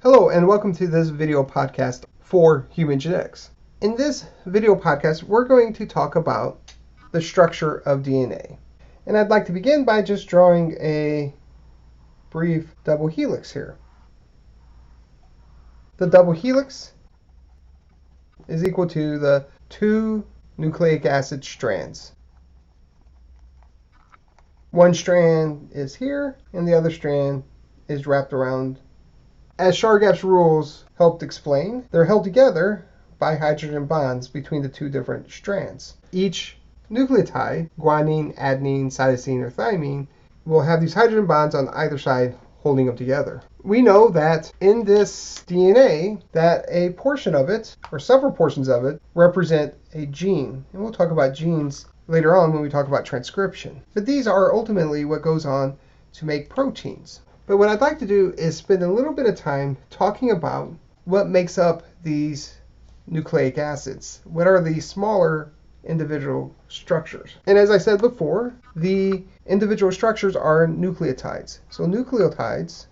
Hello and welcome to this video podcast for human genetics. In this video podcast, we're going to talk about the structure of DNA. And I'd like to begin by just drawing a brief double helix here. The double helix is equal to the two nucleic acid strands. One strand is here and the other strand is wrapped around. As Chargaff's rules helped explain, they're held together by hydrogen bonds between the two different strands. Each nucleotide, guanine, adenine, cytosine, or thymine, will have these hydrogen bonds on either side holding them together. We know that in this DNA, that a portion of it, or several portions of it, represent a gene. And we'll talk about genes later on when we talk about transcription. But these are ultimately what goes on to make proteins. But what I'd like to do is spend a little bit of time talking about what makes up these nucleic acids. What are the smaller individual structures? And as I said before, the individual structures are nucleotides. So nucleotides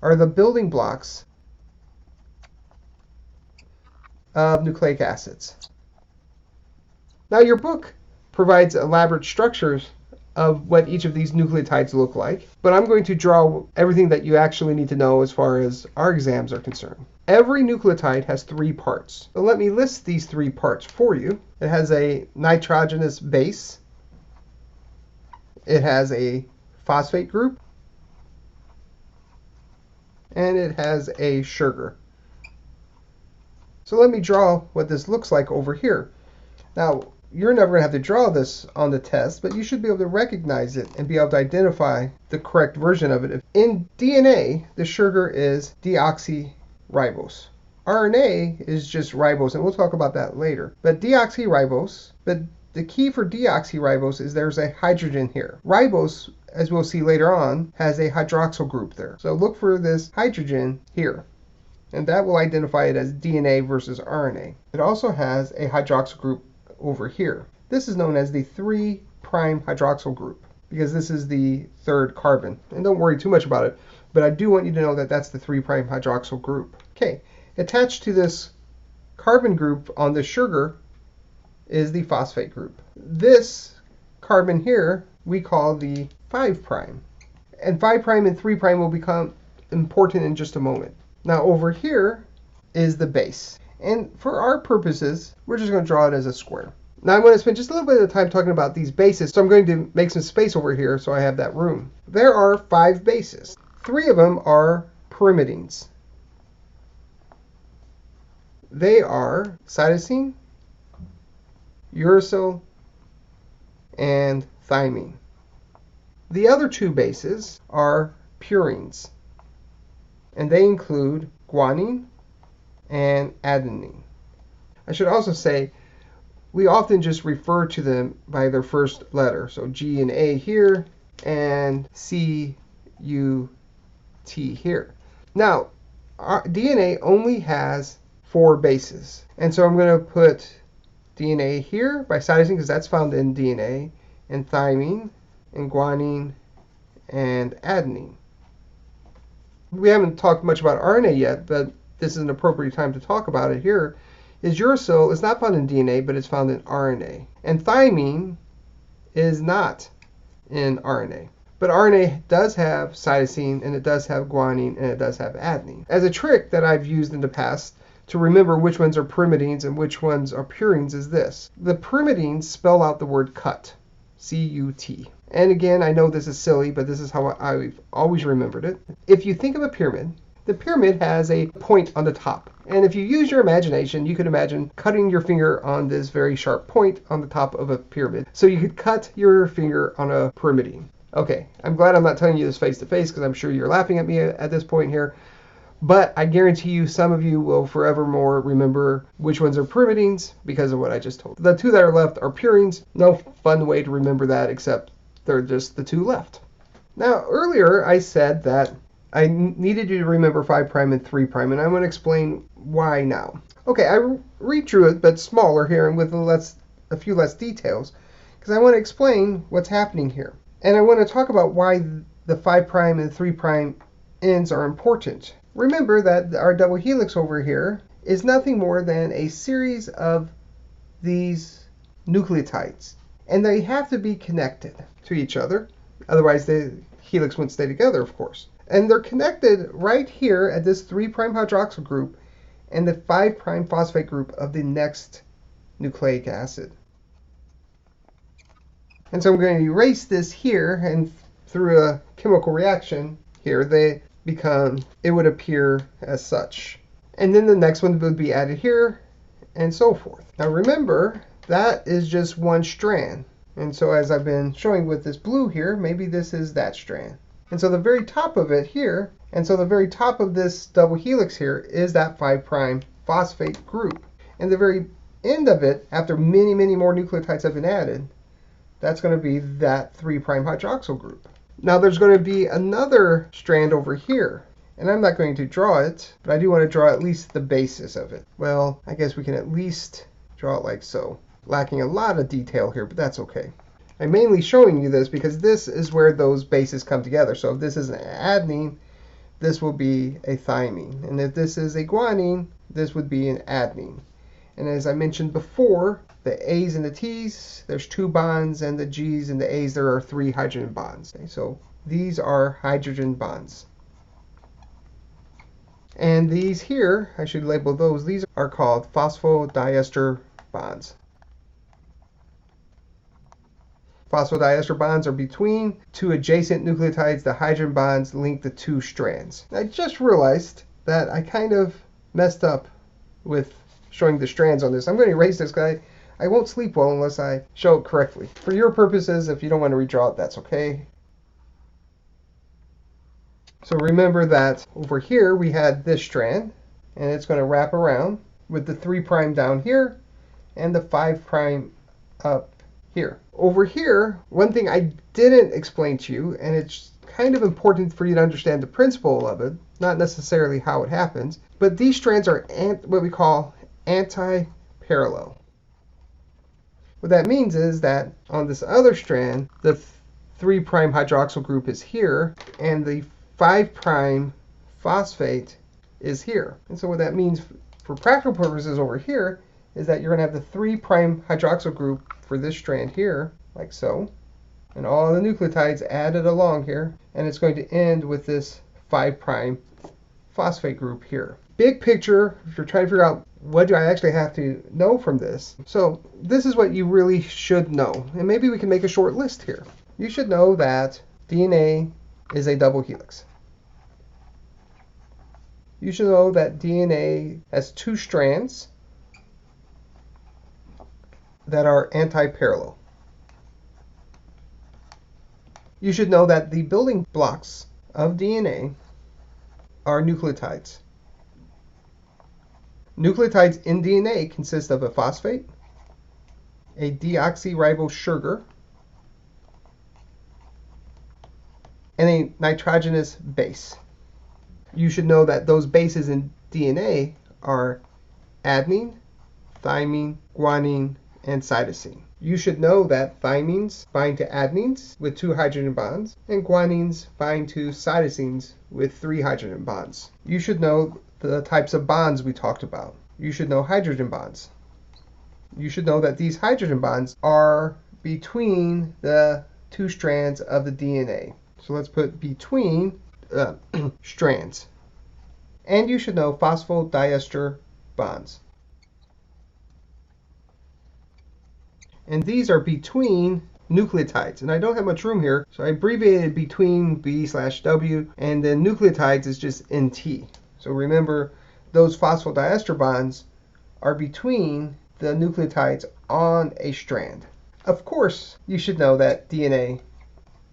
are the building blocks of nucleic acids. Now your book provides elaborate structures of what each of these nucleotides look like, but I'm going to draw everything that you actually need to know as far as our exams are concerned. Every nucleotide has three parts. So let me list these three parts for you. It has a nitrogenous base. It has a phosphate group. And it has a sugar. So let me draw what this looks like over here. Now, you're never going to have to draw this on the test, but you should be able to recognize it and be able to identify the correct version of it. In DNA, the sugar is deoxyribose. RNA is just ribose, and we'll talk about that later. But deoxyribose, but the key for deoxyribose is there's a hydrogen here. Ribose, as we'll see later on, has a hydroxyl group there. So look for this hydrogen here, and that will identify it as DNA versus RNA. It also has a hydroxyl group over here. This is known as the 3' hydroxyl group because this is the third carbon. And don't worry too much about it, but I do want you to know that that's the 3' hydroxyl group. Okay, attached to this carbon group on the sugar is the phosphate group. This carbon here we call the 5'. And 5' and 3' will become important in just a moment. Now over here is the base. And for our purposes, we're just going to draw it as a square. Now I'm going to spend just a little bit of time talking about these bases, so I'm going to make some space over here so I have that room. There are 5 bases. 3 of them are pyrimidines. They are cytosine, uracil, and thymine. The other 2 bases are purines, and they include guanine and adenine. I should also say we often just refer to them by their first letter. So G and A here and C, U, T here. Now, our DNA only has 4 bases. And so I'm going to put DNA here by cytosine because that's found in DNA, and thymine, and guanine, and adenine. We haven't talked much about RNA yet, but this is an appropriate time to talk about it here, is uracil is not found in DNA, but it's found in RNA. And thymine is not in RNA. But RNA does have cytosine, and it does have guanine, and it does have adenine. As a trick that I've used in the past to remember which ones are pyrimidines and which ones are purines is this. The pyrimidines spell out the word cut, C-U-T. And again, I know this is silly, but this is how I've always remembered it. If you think of a pyramid, the pyramid has a point on the top. And if you use your imagination, you could imagine cutting your finger on this very sharp point on the top of a pyramid. So you could cut your finger on a pyrimidine. Okay, I'm glad I'm not telling you this face to face because I'm sure you're laughing at me at this point here. But I guarantee you some of you will forevermore remember which ones are pyrimidines because of what I just told. The 2 that are left are purines. No fun way to remember that except they're just the 2 left. Now earlier I said that I needed you to remember 5' and 3', and I'm going to explain why now. Okay, I redrew it, but smaller here and with a few less details, because I want to explain what's happening here. And I want to talk about why the 5' and 3' ends are important. Remember that our double helix over here is nothing more than a series of these nucleotides. And they have to be connected to each other. Otherwise, the helix wouldn't stay together, of course. And they're connected right here at this 3' hydroxyl group and the 5' phosphate group of the next nucleic acid. And so I'm going to erase this here, and through a chemical reaction here, it would appear as such. And then the next one would be added here, and so forth. Now remember, that is just one strand. And so as I've been showing with this blue here, maybe this is that strand. And so the very top of it here, and so the very top of this double helix here is that 5' phosphate group. And the very end of it, after many, many more nucleotides have been added, that's going to be that 3' hydroxyl group. Now there's going to be another strand over here. And I'm not going to draw it, but I do want to draw at least the basis of it. Well, I guess we can at least draw it like so. Lacking a lot of detail here, but that's okay. I'm mainly showing you this because this is where those bases come together. So if this is an adenine, this will be a thymine. And if this is a guanine, this would be an adenine. And as I mentioned before, the A's and the T's, there's 2 bonds, and the G's and the A's, there are 3 hydrogen bonds. Okay, so these are hydrogen bonds. And these here, I should label those, these are called phosphodiester bonds. Phosphodiester bonds are between 2 adjacent nucleotides. The hydrogen bonds link the 2 strands. I just realized that I kind of messed up with showing the strands on this. I'm going to erase this guy. I won't sleep well unless I show it correctly. For your purposes, if you don't want to redraw it, that's okay. So remember that over here we had this strand, and it's going to wrap around with the 3' down here and the 5' up here. Over here, one thing I didn't explain to you, and it's kind of important for you to understand the principle of it, not necessarily how it happens, but these strands are what we call anti-parallel. What that means is that on this other strand, the 3' hydroxyl group is here, and the 5' phosphate is here. And so what that means for practical purposes over here is that you're going to have the 3' hydroxyl group for this strand here, like so, and all the nucleotides added along here, and it's going to end with this 5' phosphate group here. Big picture, if you're trying to figure out what do I actually have to know from this, so this is what you really should know, and maybe we can make a short list here. You should know that DNA is a double helix. You should know that DNA has 2 strands that are anti-parallel. You should know that the building blocks of DNA are nucleotides. Nucleotides in DNA consist of a phosphate, a deoxyribose sugar, and a nitrogenous base. You should know that those bases in DNA are adenine, thymine, guanine, and cytosine. You should know that thymines bind to adenines with 2 hydrogen bonds, and guanines bind to cytosines with 3 hydrogen bonds. You should know the types of bonds we talked about. You should know hydrogen bonds. You should know that these hydrogen bonds are between the 2 strands of the DNA. So let's put between strands. And you should know phosphodiester bonds. And these are between nucleotides. And I don't have much room here, so I abbreviated between B/W, and then nucleotides is just NT. So remember, those phosphodiester bonds are between the nucleotides on a strand. Of course, you should know that DNA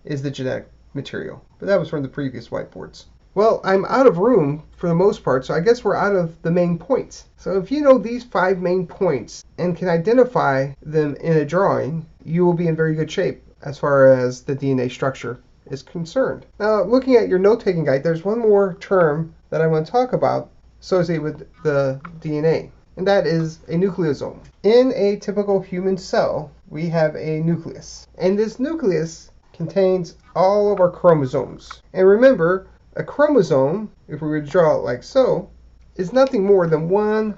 is the genetic material, but that was from the previous whiteboards. Well, I'm out of room for the most part, so I guess we're out of the main points. So if you know these 5 main points and can identify them in a drawing, you will be in very good shape as far as the DNA structure is concerned. Now, looking at your note-taking guide, there's one more term that I want to talk about associated with the DNA, and that is a nucleosome. In a typical human cell, we have a nucleus, and this nucleus contains all of our chromosomes. And remember, A chromosome, if we were to draw it like so, is nothing more than one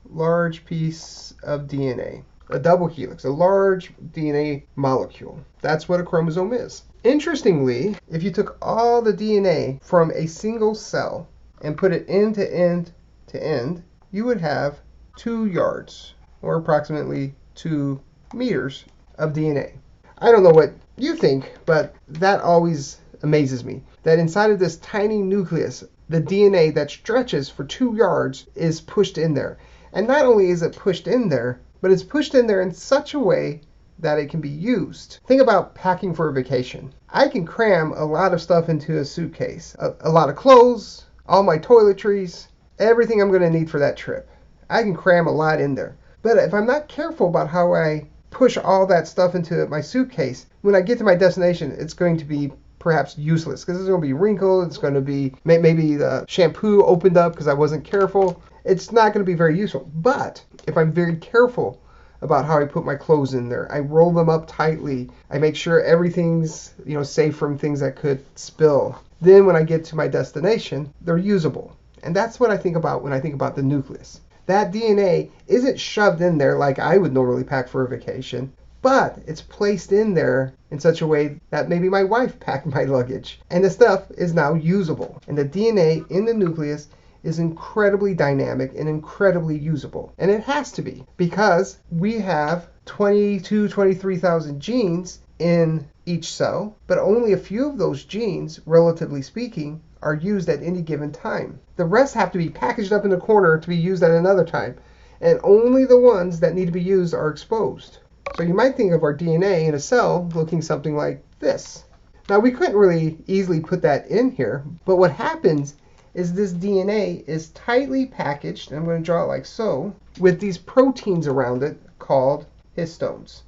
large piece of DNA, a double helix, a large DNA molecule. That's what a chromosome is. Interestingly, if you took all the DNA from a single cell and put it end to end to end, you would have 2 yards, or approximately 2 meters of DNA. I don't know what you think, but that always amazes me, that inside of this tiny nucleus, the DNA that stretches for 2 yards is pushed in there. And not only is it pushed in there, but it's pushed in there in such a way that it can be used. Think about packing for a vacation. I can cram a lot of stuff into a suitcase. A lot of clothes, all my toiletries, everything I'm going to need for that trip. I can cram a lot in there. But if I'm not careful about how I push all that stuff into my suitcase, when I get to my destination, it's going to be perhaps useless because it's going to be wrinkled. It's going to be maybe the shampoo opened up because I wasn't careful. It's not going to be very useful. But if I'm very careful about how I put my clothes in there, I roll them up tightly. I make sure everything's safe from things that could spill. Then when I get to my destination, they're usable. And that's what I think about when I think about the nucleus. That DNA isn't shoved in there like I would normally pack for a vacation, but it's placed in there in such a way that maybe my wife packed my luggage. And the stuff is now usable. And the DNA in the nucleus is incredibly dynamic and incredibly usable. And it has to be, because we have 23,000 genes in each cell, but only a few of those genes, relatively speaking, are used at any given time. The rest have to be packaged up in the corner to be used at another time, and only the ones that need to be used are exposed. So you might think of our DNA in a cell looking something like this. Now we couldn't really easily put that in here, but what happens is this DNA is tightly packaged, and I'm going to draw it like so, with these proteins around it called histones.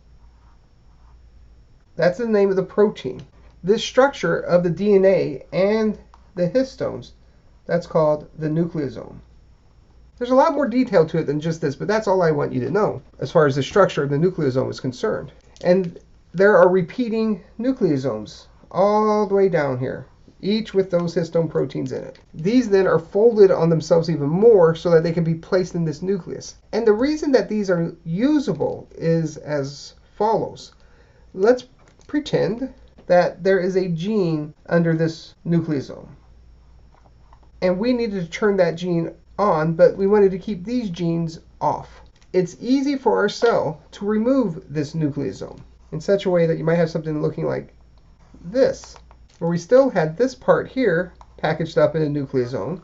That's the name of the protein. This structure of the DNA and the histones, that's called the nucleosome. There's a lot more detail to it than just this, but that's all I want you to know as far as the structure of the nucleosome is concerned. And there are repeating nucleosomes all the way down here, each with those histone proteins in it. These then are folded on themselves even more so that they can be placed in this nucleus. And the reason that these are usable is as follows. Let's pretend that there is a gene under this nucleosome. And we needed to turn that gene on, but we wanted to keep these genes off. It's easy for our cell to remove this nucleosome in such a way that you might have something looking like this, where we still had this part here packaged up in a nucleosome,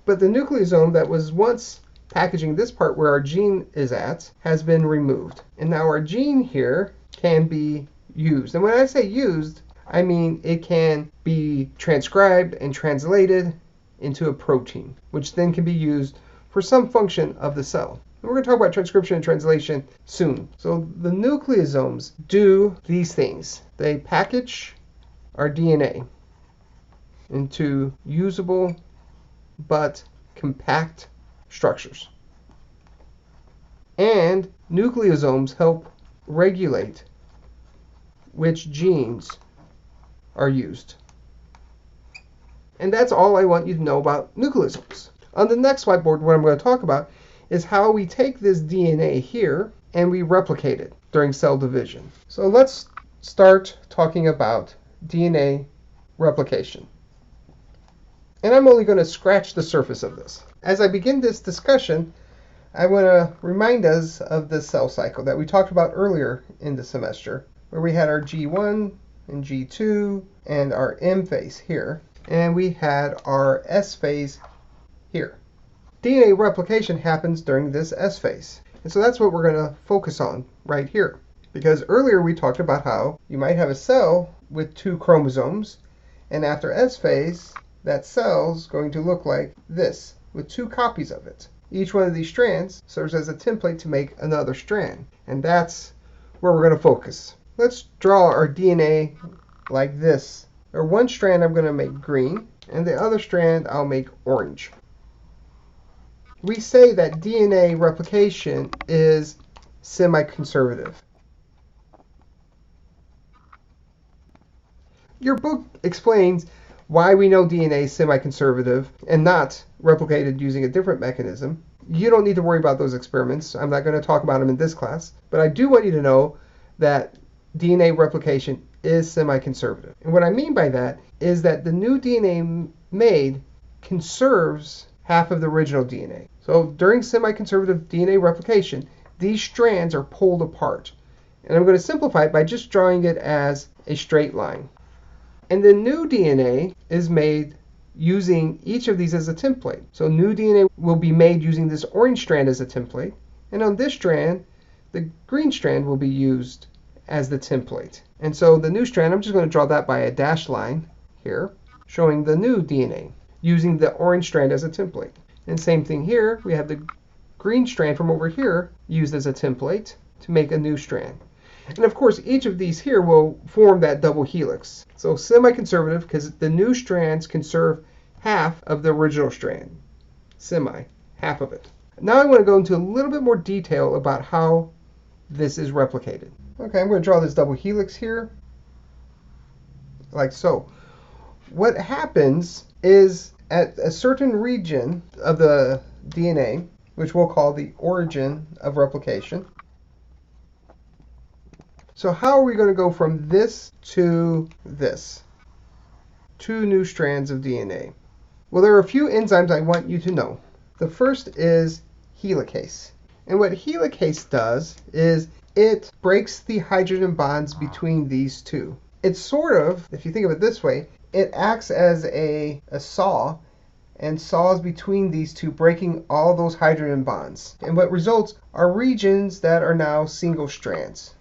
but the nucleosome that was once packaging this part where our gene is at has been removed. And now our gene here can be used. And when I say used, I mean it can be transcribed and translated into a protein, which then can be used for some function of the cell. And we're going to talk about transcription and translation soon. So the nucleosomes do these things. They package our DNA into usable but compact structures. And nucleosomes help regulate which genes are used. And that's all I want you to know about nucleosomes. On the next whiteboard, what I'm going to talk about is how we take this DNA here and we replicate it during cell division. So let's start talking about DNA replication. And I'm only going to scratch the surface of this. As I begin this discussion, I want to remind us of the cell cycle that we talked about earlier in the semester, where we had our G1 and G2 and our M phase here, and we had our S phase here. DNA replication happens during this S phase. And so that's what we're going to focus on right here. Because earlier we talked about how you might have a cell with 2 chromosomes, and after S phase, that cell's going to look like this, with 2 copies of it. Each one of these strands serves as a template to make another strand. And that's where we're going to focus. Let's draw our DNA like this. Or one strand I'm going to make green, and the other strand I'll make orange. We say that DNA replication is semi-conservative. Your book explains why we know DNA is semi-conservative and not replicated using a different mechanism. You don't need to worry about those experiments. I'm not going to talk about them in this class. But I do want you to know that DNA replication is semi-conservative. And what I mean by that is that the new DNA made conserves half of the original DNA. So during semi-conservative DNA replication, these strands are pulled apart. And I'm going to simplify it by just drawing it as a straight line. And the new DNA is made using each of these as a template. So new DNA will be made using this orange strand as a template. And on this strand, the green strand will be used as the template. And so the new strand, I'm just going to draw that by a dashed line here, showing the new DNA, using the orange strand as a template. And same thing here, we have the green strand from over here used as a template to make a new strand. And of course, each of these here will form that double helix. So semi-conservative because the new strands conserve half of the original strand. Half of it. Now I want to go into a little bit more detail about how this is replicated. Okay, I'm going to draw this double helix here, like so. What happens is at a certain region of the DNA, which we'll call the origin of replication. So how are we going to go from this to this? Two new strands of DNA. Well, there are a few enzymes I want you to know. The first is helicase. And what helicase does is it breaks the hydrogen bonds between these two. It's sort of, if you think of it this way, it acts as a saw and saws between these two, breaking all those hydrogen bonds. And what results are regions that are now single strands.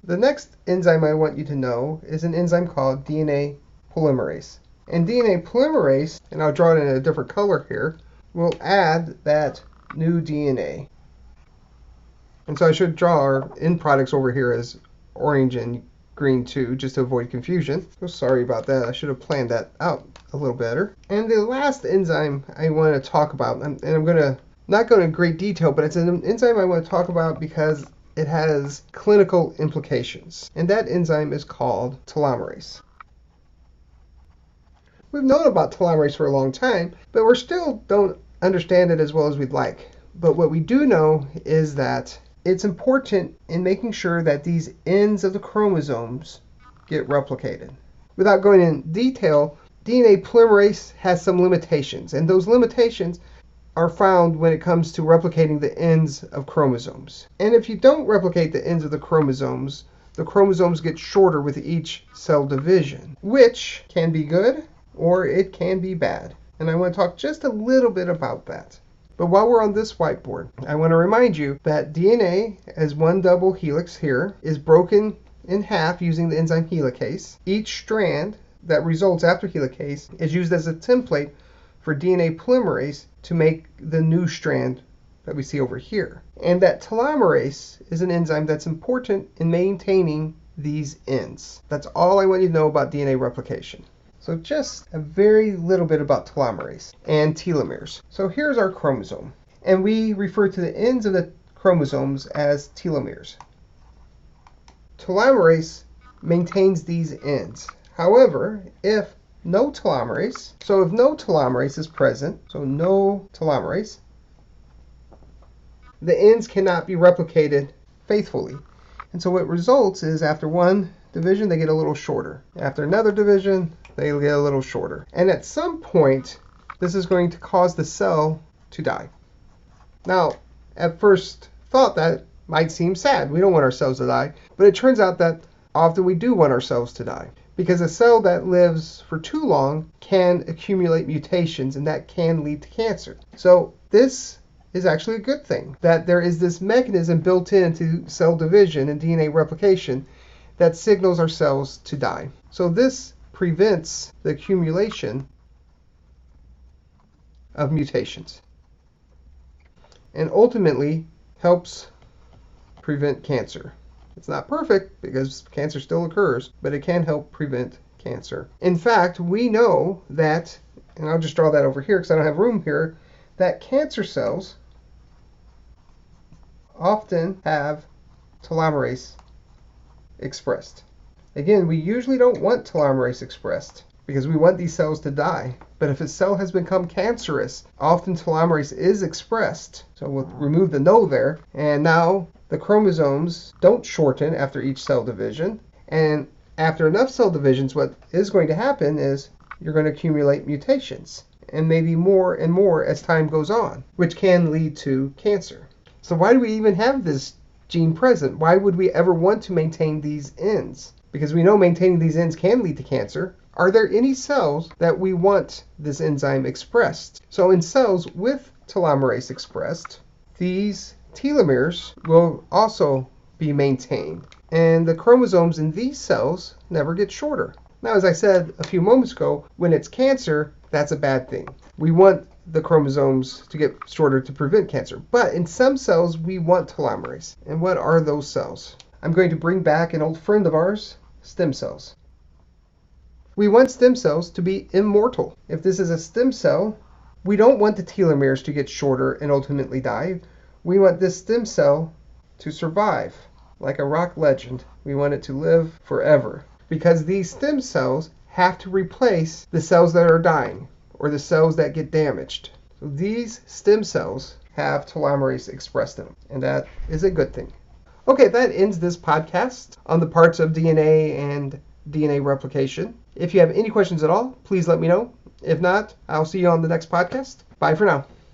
The next enzyme I want you to know is an enzyme called DNA polymerase. And DNA polymerase, and I'll draw it in a different color here, will add that new DNA. And so I should draw our end products over here as orange and green too, just to avoid confusion. So sorry about that. I should have planned that out a little better. And the last enzyme I want to talk about, and I'm going to not go into great detail, but it's an enzyme I want to talk about because it has clinical implications. And that enzyme is called telomerase. We've known about telomerase for a long time, but we still don't understand it as well as we'd like. But what we do know is that it's important in making sure that these ends of the chromosomes get replicated. Without going in detail, DNA polymerase has some limitations, and those limitations are found when it comes to replicating the ends of chromosomes. And if you don't replicate the ends of the chromosomes get shorter with each cell division, which can be good or it can be bad. And I want to talk just a little bit about that. But while we're on this whiteboard, I want to remind you that DNA, as one double helix here, is broken in half using the enzyme helicase. Each strand that results after helicase is used as a template for DNA polymerase to make the new strand that we see over here. And that telomerase is an enzyme that's important in maintaining these ends. That's all I want you to know about DNA replication. So just a very little bit about telomerase and telomeres. So here's our chromosome, and we refer to the ends of the chromosomes as telomeres. Telomerase maintains these ends. However, if no telomerase is present, so no telomerase, the ends cannot be replicated faithfully. And so what results is after one division, they get a little shorter. After another division, they get a little shorter. And at some point, this is going to cause the cell to die. Now, at first thought, that might seem sad. We don't want our cells to die. But it turns out that often we do want our cells to die. Because a cell that lives for too long can accumulate mutations, and that can lead to cancer. So this is actually a good thing, that there is this mechanism built into cell division and DNA replication that signals our cells to die. So this prevents the accumulation of mutations and ultimately helps prevent cancer. It's not perfect because cancer still occurs, but it can help prevent cancer. In fact, we know that, and I'll just draw that over here because I don't have room here, that cancer cells often have telomerase expressed. Again, we usually don't want telomerase expressed, because we want these cells to die. But if a cell has become cancerous, often telomerase is expressed. So we'll remove the no there. And now the chromosomes don't shorten after each cell division. And after enough cell divisions, what is going to happen is you're going to accumulate mutations, and maybe more and more as time goes on, which can lead to cancer. So why do we even have this gene present? Why would we ever want to maintain these ends? Because we know maintaining these ends can lead to cancer. Are there any cells that we want this enzyme expressed? So in cells with telomerase expressed, these telomeres will also be maintained, and the chromosomes in these cells never get shorter. Now, as I said a few moments ago, when it's cancer, that's a bad thing. We want the chromosomes to get shorter to prevent cancer. But in some cells, we want telomerase. And what are those cells? I'm going to bring back an old friend of ours, stem cells. We want stem cells to be immortal. If this is a stem cell, we don't want the telomeres to get shorter and ultimately die. We want this stem cell to survive. Like a rock legend, we want it to live forever. Because these stem cells have to replace the cells that are dying or the cells that get damaged. So these stem cells have telomerase expressed in them, and that is a good thing. Okay, that ends this podcast on the parts of DNA and DNA replication. If you have any questions at all, please let me know. If not, I'll see you on the next podcast. Bye for now.